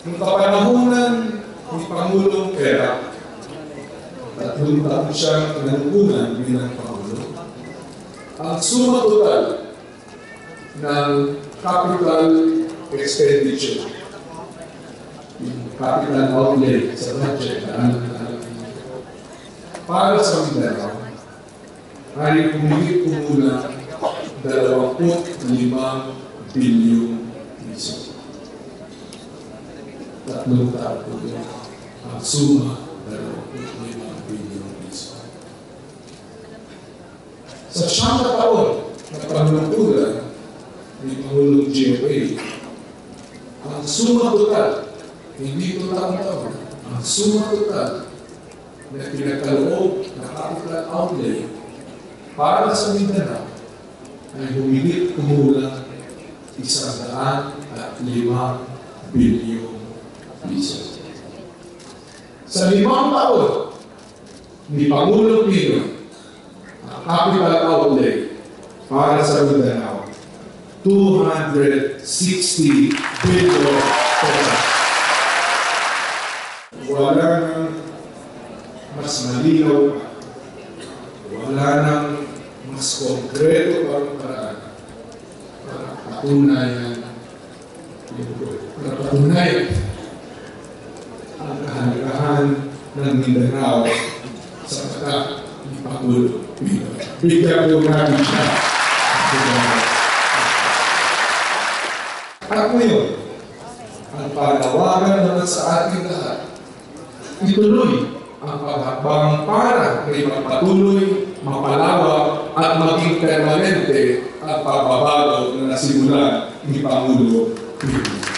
Noong kapanahunan ni Pangulong Pera, 3 taon siyang nanuunan bilang Pangulo, ang suma total ng capital expenditure, yung capital outlay sa budget para sa Mindanao ay kumulang 25 bilyong piso. 3 taon po yun. Ang suma, 25 bilyong piso. Sa 9 taon na panuntulan ni Pangulong GFA, ang suma total, hindi ito taon-taon, ang suma total na pinagkaloob na capital outlay para sa Mindanao ay kumulang 105 bilyong piso. Sa 5 taon ni Pangulong Pinoy, ang capital outlay para sa Mindanao, 260 billion pesos. Wala nang mas malinaw, wala nang mas konkreto pang paraan para patunayan ang kahalagahan ng Mindanao sa mata ni Pangulong Pinoy. Bigyan po natin siya. At ngayon, ang panawagan naman sa ating lahat, ituloy ang paghakbang para may magpatuloy, mapalawak at maging permanente ang pagbabago na nasimulan ni Pangulo Pinoy.